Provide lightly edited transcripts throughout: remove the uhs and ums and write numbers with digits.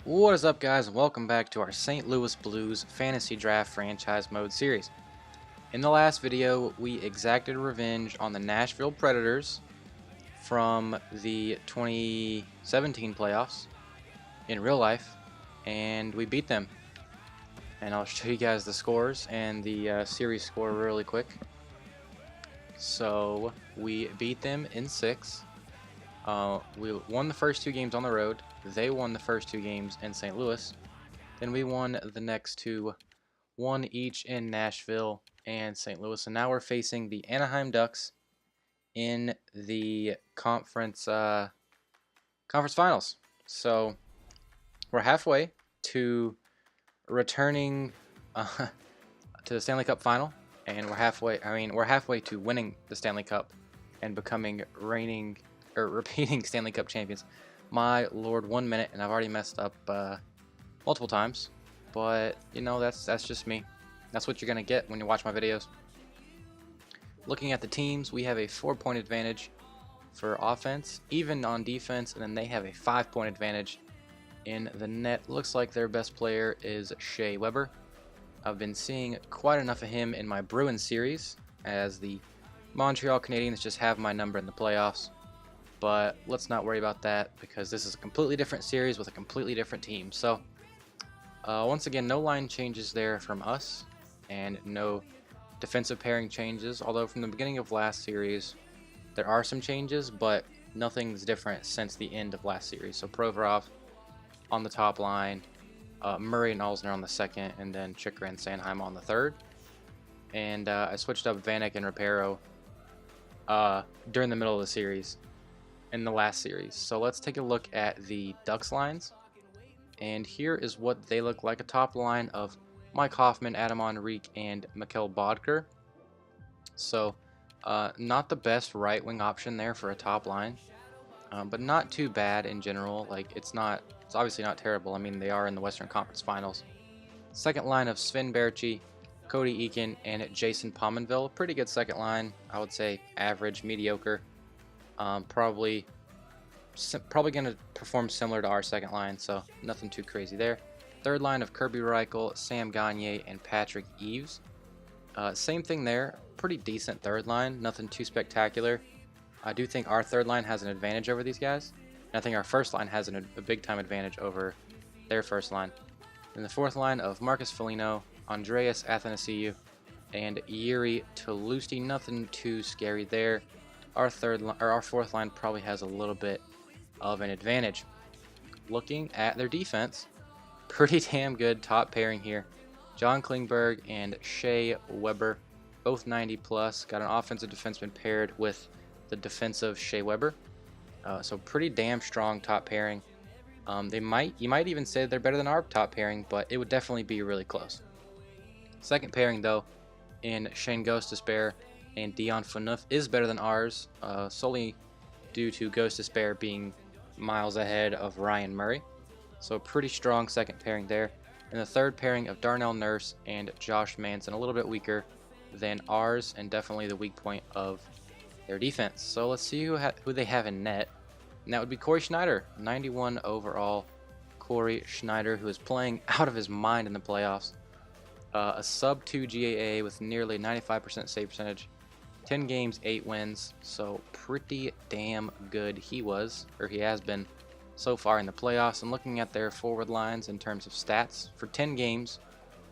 What is up, guys, and welcome back to our St. Louis Blues Fantasy Draft Franchise Mode series. In the last video, we exacted revenge on the Nashville Predators from the 2017 playoffs in real life, and we beat them. And I'll show you guys the scores and the series score really quick. So we beat them in 6. We won the first 2 games on the road. They won the first 2 games in St. Louis. Then we won the next 2, 1 each in Nashville and St. Louis. And now we're facing the Anaheim Ducks in the conference finals. So we're halfway to returning to the Stanley Cup final, and we're halfway to winning the Stanley Cup and becoming repeating Stanley Cup champions. My lord, 1 minute, and I've already messed up multiple times. But you know, that's just me. That's what you're gonna get when you watch my videos. Looking at the teams, we have a 4-point advantage for offense, even on defense, and then they have a 5-point advantage in the net. Looks like their best player is Shea Weber. I've been seeing quite enough of him in my Bruins series, as the Montreal Canadiens just have my number in the playoffs. But let's not worry about that, because this is a completely different series with a completely different team. So once again, no line changes there from us, and no defensive pairing changes, although from the beginning of last series there are some changes, but nothing's different since the end of last series. So Provorov on the top line, Murray and Alzner on the second, and then Chychrun and Sanheim on the third. And I switched up Vanek and Raparo during the middle of the series in the last series. So let's take a look at the Ducks lines, and here is what they look like. A top line of Mike Hoffman, Adam Henrique, and Mikkel Bodker. So not the best right wing option there for a top line, but not too bad in general. Like, it's obviously not terrible. I mean, they are in the Western Conference Finals. Second line of Sven Baertschi, Cody Eakin, and Jason Pominville. Pretty good second line. I would say average, mediocre. Probably going to perform similar to our second line, so nothing too crazy there. Third line of Kirby Reichel, Sam Gagner, and Patrick Eves. Same thing there. Pretty decent third line. Nothing too spectacular. I do think our third line has an advantage over these guys. And I think our first line has a big-time advantage over their first line. In the fourth line of Marcus Foligno, Andreas Athanasiou, and Yuri Tolusti. Nothing too scary there. Our fourth line probably has a little bit of an advantage. Looking at their defense, pretty damn good top pairing here. John Klingberg and Shea Weber, both 90 plus. Got an offensive defenseman paired with the defensive Shea Weber. So pretty damn strong top pairing. You might even say they're better than our top pairing, but it would definitely be really close. Second pairing, though, in Shane Gostisbehere and Dion Phaneuf is better than ours, solely due to Gostisbehere being miles ahead of Ryan Murray. So pretty strong second pairing there. And the third pairing of Darnell Nurse and Josh Manson, a little bit weaker than ours, and definitely the weak point of their defense. So let's see who they have in net. And that would be Corey Schneider, 91 overall. Corey Schneider, who is playing out of his mind in the playoffs. A sub-2 GAA with nearly 95% save percentage. 10 games, 8 wins. So pretty damn good he has been so far in the playoffs. And looking at their forward lines in terms of stats, for 10 games,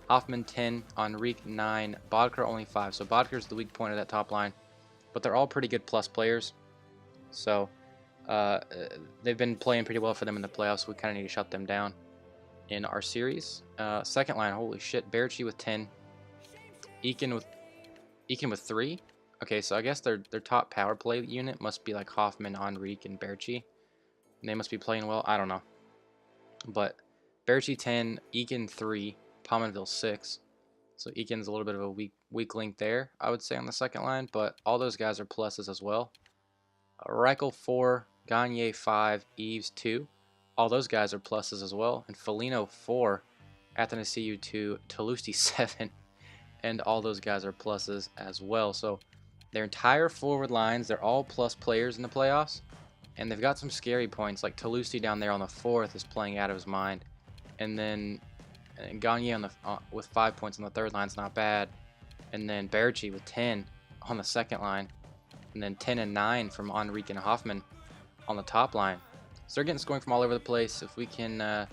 Hoffman 10, Henrique 9, Bodker only 5. So Bodker's the weak point of that top line, but they're all pretty good plus players. So they've been playing pretty well for them in the playoffs. We kind of need to shut them down in our series. Second line, holy shit, Baertschi with 10, Eakin with 3. Okay, so I guess their top power play unit must be like Hoffman, Henrique, and Baertschi. And they must be playing well. I don't know. But Baertschi 10, Eakin 3, Pominville 6. So Eakin's a little bit of a weak link there, I would say, on the second line. But all those guys are pluses as well. Reichel 4, Gagner 5, Eves 2. All those guys are pluses as well. And Foligno 4, Athanasiou 2, Tolusti 7. And all those guys are pluses as well. So their entire forward lines, they're all plus players in the playoffs. And they've got some scary points, like Tolusti down there on the fourth is playing out of his mind. and then Gagne on the with 5 points on the third line is not bad, and then Berchi with 10 on the second line, and then 10 and 9 from Enrique and Hoffman on the top line. So they're getting scoring from all over the place. If we can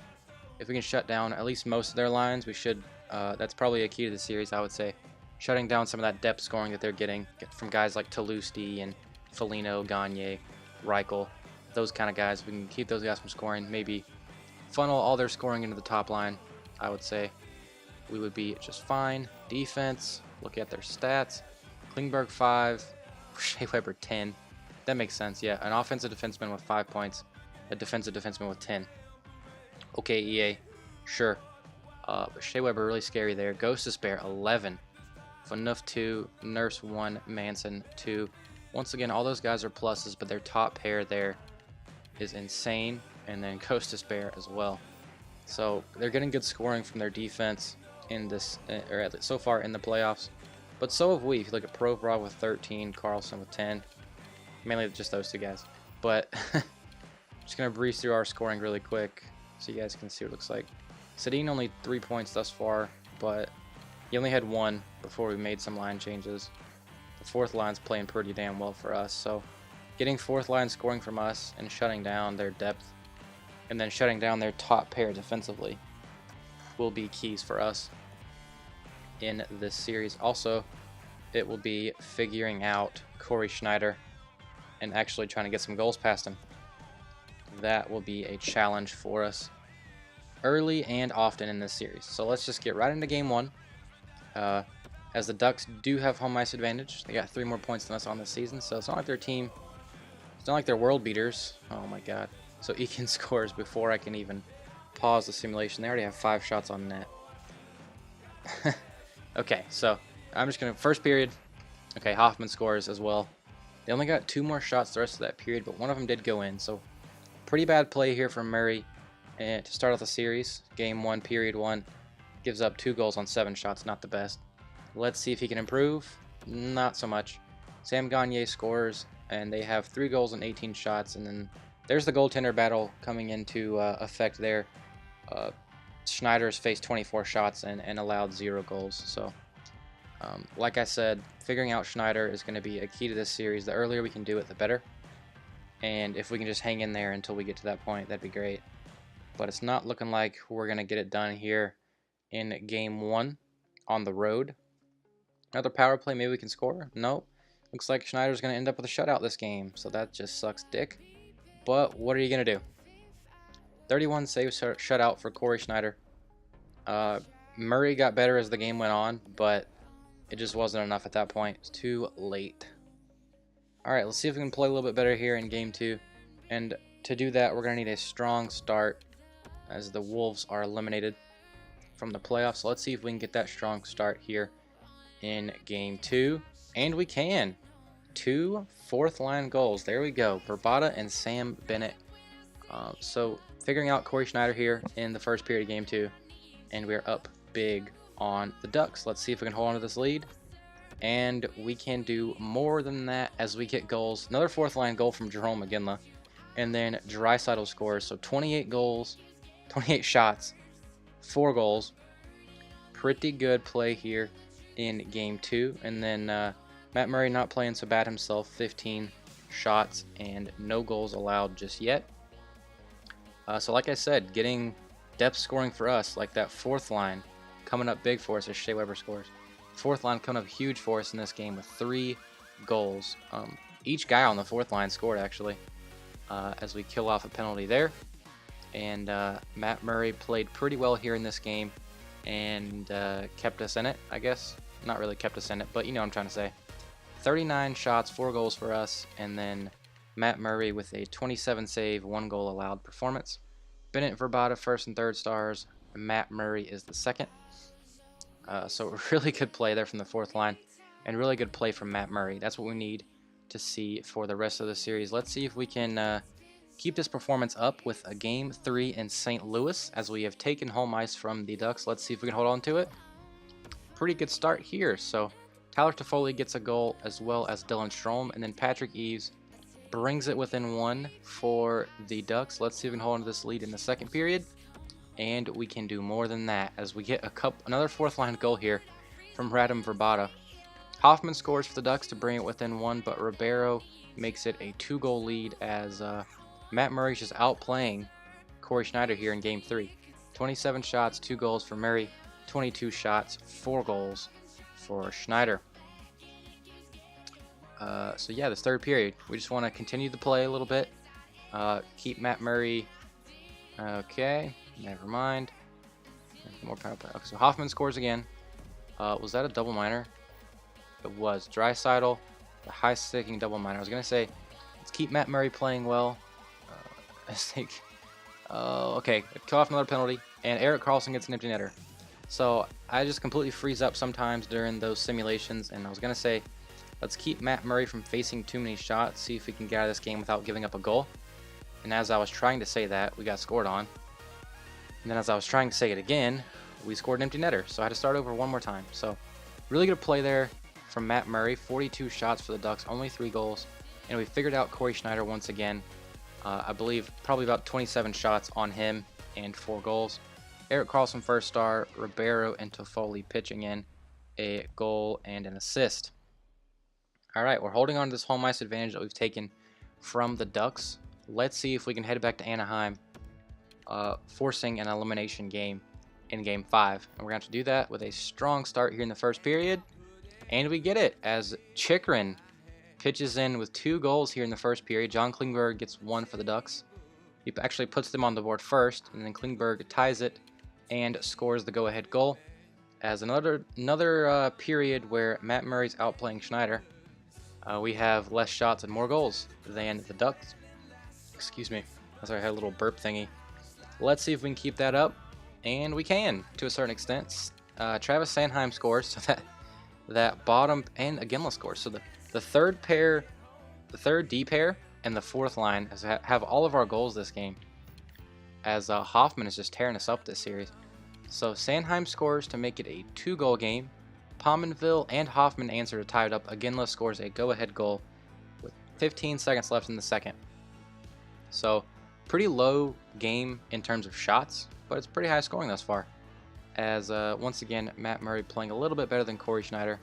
shut down at least most of their lines, we should. That's probably a key to the series, I would say. Shutting down some of that depth scoring that they're getting from guys like Toulouse and Foligno, Gagne, Reichel, those kind of guys. If we can keep those guys from scoring, maybe funnel all their scoring into the top line, I would say we would be just fine. Defense, look at their stats. Klingberg 5, Shea Weber 10. That makes sense, yeah. An offensive defenseman with 5 points, a defensive defenseman with 10. Okay, EA, sure. But Shea Weber really scary there. Ghost Despair 11. Fanuff 2, Nurse 1, Manson 2. Once again, all those guys are pluses, but their top pair there is insane. And then Ghost Despair as well. So they're getting good scoring from their defense in this, or at least so far in the playoffs. But so have we. If you look at Provorov with 13, Carlson with 10. Mainly just those two guys. But just going to breeze through our scoring really quick so you guys can see what it looks like. Sedin only 3 points thus far, but he only had 1 before we made some line changes. The fourth line's playing pretty damn well for us, so getting fourth line scoring from us and shutting down their depth and then shutting down their top pair defensively will be keys for us in this series. Also, it will be figuring out Corey Schneider and actually trying to get some goals past him. That will be a challenge for us early and often in this series. So let's just get right into game 1. As the Ducks do have home ice advantage, they got 3 more points than us on this season, so it's not like their team, it's not like they're world beaters. Oh my god. So Eakin scores before I can even pause the simulation. They already have 5 shots on net. Okay, so I'm just gonna, first period, okay, Hoffman scores as well. They only got 2 more shots the rest of that period, but one of them did go in, so pretty bad play here from Murray. And to start off the series, game 1, period 1, gives up 2 goals on 7 shots, not the best. Let's see if he can improve. Not so much. Sam Gagner scores, and they have 3 goals and 18 shots, and then there's the goaltender battle coming into effect there. Schneider's faced 24 shots and allowed 0 goals. So, like I said, figuring out Schneider is going to be a key to this series. The earlier we can do it, the better. And if we can just hang in there until we get to that point, that'd be great. But it's not looking like we're going to get it done here in game 1 on the road. Another power play, maybe we can score? Nope. Looks like Schneider's going to end up with a shutout this game, so that just sucks dick. But what are you going to do? 31 save shutout for Corey Schneider. Murray got better as the game went on, but it just wasn't enough at that point. It's too late. Alright, let's see if we can play a little bit better here in game 2. And to do that, we're going to need a strong start as the Wolves are eliminated from the playoffs. So let's see if we can get that strong start here in game 2. And we can. 2 fourth line goals. There we go. Verbata and Sam Bennett. So figuring out Corey Schneider here in the first period of game 2. And we're up big on the Ducks. Let's see if we can hold on to this lead. And we can do more than that as we get goals. Another fourth line goal from Jerome McGinley. And then Draisaitl scores. So 28 goals, 28 shots, 4 goals. Pretty good play here in game 2. And then Matt Murray not playing so bad himself. 15 shots and no goals allowed just yet. So like I said, getting depth scoring for us, like that fourth line coming up big for us as Shea Weber scores. Fourth line coming up huge for us in this game with 3 goals. Each guy on the fourth line scored actually. As we kill off a penalty there. And Matt Murray played pretty well here in this game and kept us in it, I guess. Not really kept us in it, but you know what I'm trying to say. 39 shots, 4 goals for us, and then Matt Murray with a 27 save, 1 goal allowed performance. Bennett, Verbata, first and third stars. Matt Murray is the second. So really good play there from the fourth line, and really good play from Matt Murray. That's what we need to see for the rest of the series. Let's see if we can keep this performance up with a game 3 in St. Louis, as we have taken home ice from the Ducks. Let's see if we can hold on to it. Pretty good start here. So Tyler Toffoli gets a goal as well as Dylan Strome, and then Patrick Eves brings it within 1 for the Ducks. Let's see if we can hold on to this lead in the second period. and we can do more than that as we get another fourth line goal here from Radim Verbata. Hoffman scores for the Ducks to bring it within 1, but Ribeiro makes it a 2-goal lead as Matt Murray's just outplaying Corey Schneider here in Game 3. 27 shots, 2 goals for Murray, 22 shots, 4 goals for Schneider. So yeah, this third period, we just want to continue the play a little bit. Keep Matt Murray. Okay, never mind. More power play. Okay, so Hoffman scores again. Was that a double minor? It was. Draisaitl, the high-sticking double minor. I was gonna say, let's keep Matt Murray playing well. I think. Okay, kill off another penalty, and Erik Karlsson gets an empty netter. So I just completely freeze up sometimes during those simulations, and I was gonna say, let's keep Matt Murray from facing too many shots, see if we can get out of this game without giving up a goal. And as I was trying to say that, we got scored on. And then as I was trying to say it again, we scored an empty netter. So I had to start over one more time. So really good play there from Matt Murray. 42 shots for the Ducks, only 3 goals. And we figured out Corey Schneider once again. I believe probably about 27 shots on him and 4 goals. Erik Karlsson first star, Ribeiro and Toffoli pitching in a goal and an assist. All right, we're holding on to this home ice advantage that we've taken from the Ducks. Let's see if we can head back to Anaheim, forcing an elimination game in Game 5. And we're going to have to do that with a strong start here in the first period. And we get it as Chychrun pitches in with 2 goals here in the first period. John Klingberg gets 1 for the Ducks. He actually puts them on the board first, and then Klingberg ties it and scores the go-ahead goal. As another period where Matt Murray's outplaying Schneider. We have less shots and more goals than the Ducks. Excuse me. Sorry, I had a little burp thingy. Let's see if we can keep that up. And we can, to a certain extent. Travis Sanheim scores, so that bottom, and Iginla scores. So the third pair, the third D pair, and the fourth line have all of our goals this game. As Hoffman is just tearing us up this series. So Sanheim scores to make it a 2-goal game. Pominville and Hoffman answer to tie it up. Iginla scores a go-ahead goal with 15 seconds left in the second. So pretty low game in terms of shots, but it's pretty high scoring thus far. As once again, Matt Murray playing a little bit better than Corey Schneider.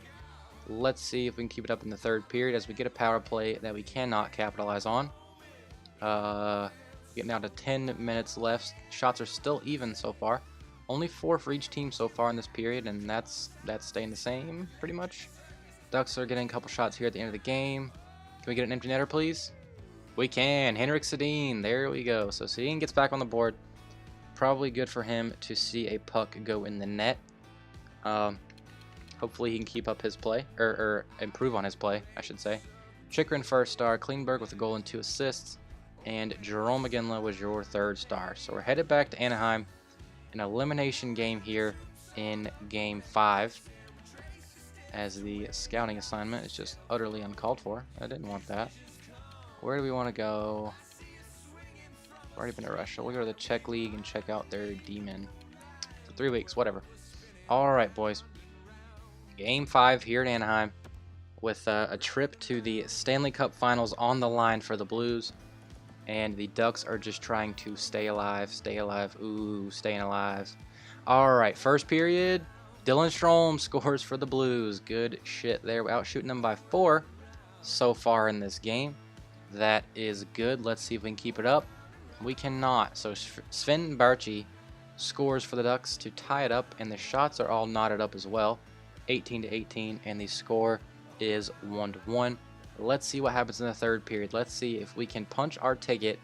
Let's see if we can keep it up in the third period as we get a power play that we cannot capitalize on. Getting down to 10 minutes left. Shots are still even so far. Only 4 for each team so far in this period, and that's staying the same pretty much. Ducks are getting a couple shots here at the end of the game. Can we get an empty netter, please? We can. Henrik Sedin. There we go. So Sedin gets back on the board. Probably good for him to see a puck go in the net. Hopefully he can keep up his play, or improve on his play, I should say. Chychrun first star, Klingberg with a goal and 2 assists, and Jerome Iginla was your 3rd star. So we're headed back to Anaheim. An elimination game here in Game 5. As the scouting assignment is just utterly uncalled for. I didn't want that. Where do we want to go? I've already been to Russia. We'll go to the Czech League and check out their D-men. For 3 weeks, whatever. Alright, boys. Game 5 here in Anaheim. With a trip to the Stanley Cup Finals on the line for the Blues. And the Ducks are just trying to stay alive. Stay alive. Ooh, staying alive. Alright, first period. Dylan Strome scores for the Blues. Good shit there. We're out shooting them by 4 so far in this game. That is good. Let's see if we can keep it up. We cannot. So Sven Barchi scores for the Ducks to tie it up, and the shots are all knotted up as well. 18-18, and the score is 1-1. Let's see what happens in the third period. Let's see if we can punch our ticket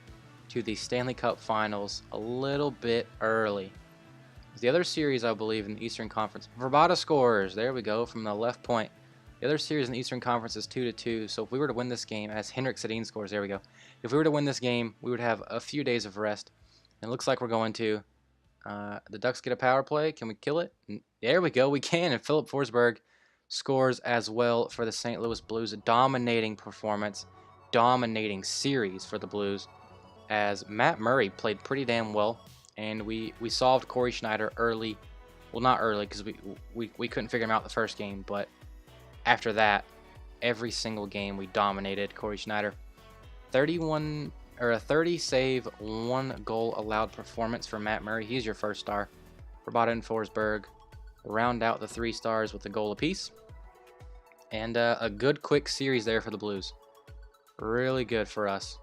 to the Stanley Cup Finals a little bit early. The other series, I believe, in the Eastern Conference, Verbata scores. There we go, from the left point. The other series in the Eastern Conference is 2-2. So if we were to win this game, as Henrik Sedin scores, there we go. If we were to win this game, we would have a few days of rest. And it looks like we're going to. The Ducks get a power play. Can we kill it? There we go. We can. And Philip Forsberg scores as well for the St. Louis Blues. A dominating performance, dominating series for the Blues. As Matt Murray played pretty damn well. And we solved Corey Schneider early. Well, not early because we couldn't figure him out the first game. But after that, every single game we dominated Corey Schneider. 31 or a 30 save, 1 goal allowed performance for Matt Murray. He's your first star. Rabada and Forsberg round out the 3 stars with a goal apiece. And a good quick series there for the Blues. Really good for us.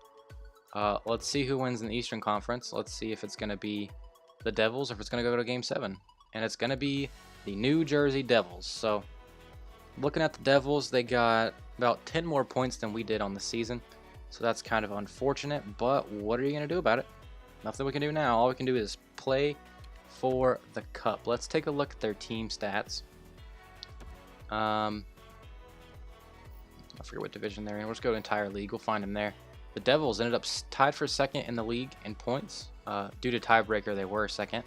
Let's see who wins in the Eastern Conference. Let's see if it's going to be the Devils or if it's going to go to Game 7. And it's going to be the New Jersey Devils. So, looking at the Devils, they got about 10 more points than we did on the season. So that's kind of unfortunate, but what are you going to do about it? Nothing we can do now. All we can do is play for the Cup. Let's take a look at their team stats. I forget what division they're in. We'll just go to entire league. We'll find them there. The Devils ended up tied for second in the league in points. Due to tiebreaker, they were second.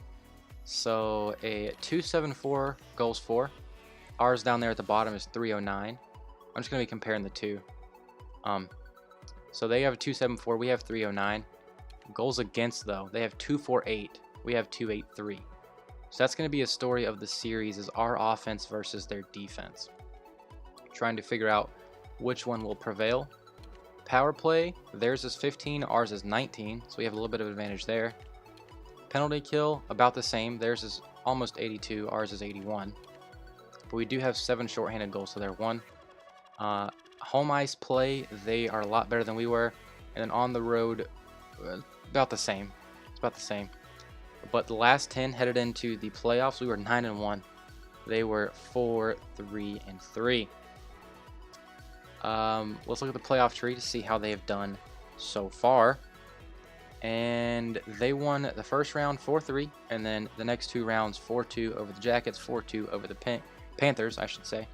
So a 274 goals for. Ours down there at the bottom is 309. I'm just going to be comparing the two. So they have a 274. We have 309. Goals against, though, they have 248. We have 283. So that's going to be a story of the series, is our offense versus their defense. Trying to figure out which one will prevail. Power play, theirs is 15, ours is 19, so we have a little bit of advantage there. Penalty kill, about the same. Theirs is almost 82, ours is 81. But we do have 7 shorthanded goals, so they're 1. Home ice play, they are a lot better than we were. And then on the road, about the same. It's about the same. But the last 10 headed into the playoffs, we were 9-1. They were 4-3-3. Let's look at the playoff tree to see how they have done so far. And they won the first round 4-3, and then the next 2 rounds 4-2 over the Jackets, 4-2 over the Panthers, I should say.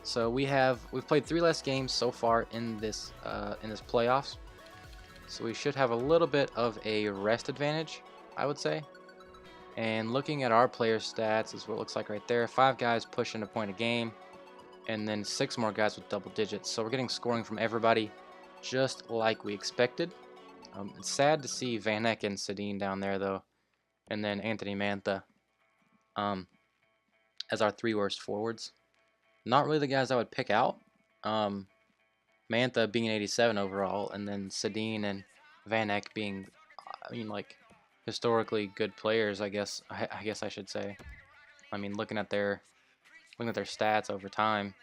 So we've played 3 less games so far in this playoffs. So we should have a little bit of a rest advantage, I would say. And looking at our player stats is what it looks like right there. 5 guys pushing a point a game, and then 6 more guys with double digits. So we're getting scoring from everybody, just like we expected. It's sad to see Van Eck and Sedin down there, though, and then Anthony Mantha as our 3 worst forwards. Not really the guys I would pick out. Mantha being an 87 overall, and then Sedin and Van Eck being, like, historically good players, I guess I should say. I mean, looking at their stats over time,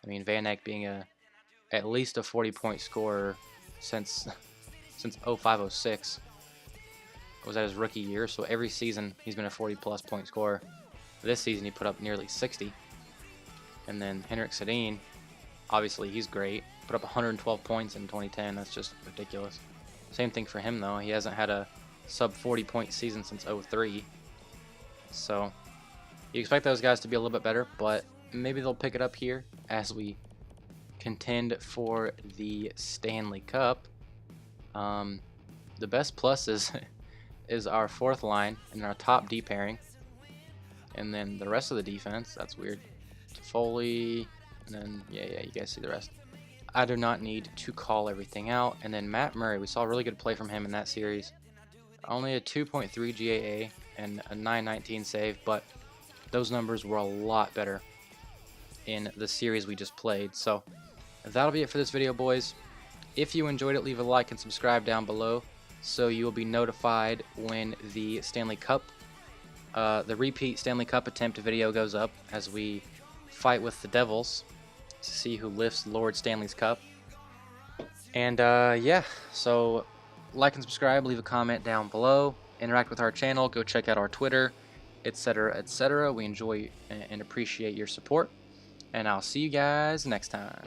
I mean, Van Eck being at least a 40-point scorer since 05-06 was at his rookie year. So every season he's been a 40-plus point scorer. This season he put up nearly 60. And then Henrik Sedin, obviously he's great. Put up 112 points in 2010. That's just ridiculous. Same thing for him, though. He hasn't had a sub 40-point season since 03. So you expect those guys to be a little bit better, but maybe they'll pick it up here as we contend for the Stanley Cup. The best plus is our 4th line and our top D pairing. And then the rest of the defense, that's weird. Foley, and then, yeah, you guys see the rest. I do not need to call everything out. And then Matt Murray, we saw really good play from him in that series. Only a 2.3 GAA and a 919 save, but those numbers were a lot better in the series we just played. So that'll be it for this video, boys. If you enjoyed it, leave a like and subscribe down below so you will be notified when the Stanley Cup, the repeat Stanley Cup attempt video goes up as we fight with the Devils to see who lifts Lord Stanley's Cup. And yeah, so like and subscribe, leave a comment down below, interact with our channel, go check out our Twitter, etc., etc. We enjoy and appreciate your support, and I'll see you guys next time.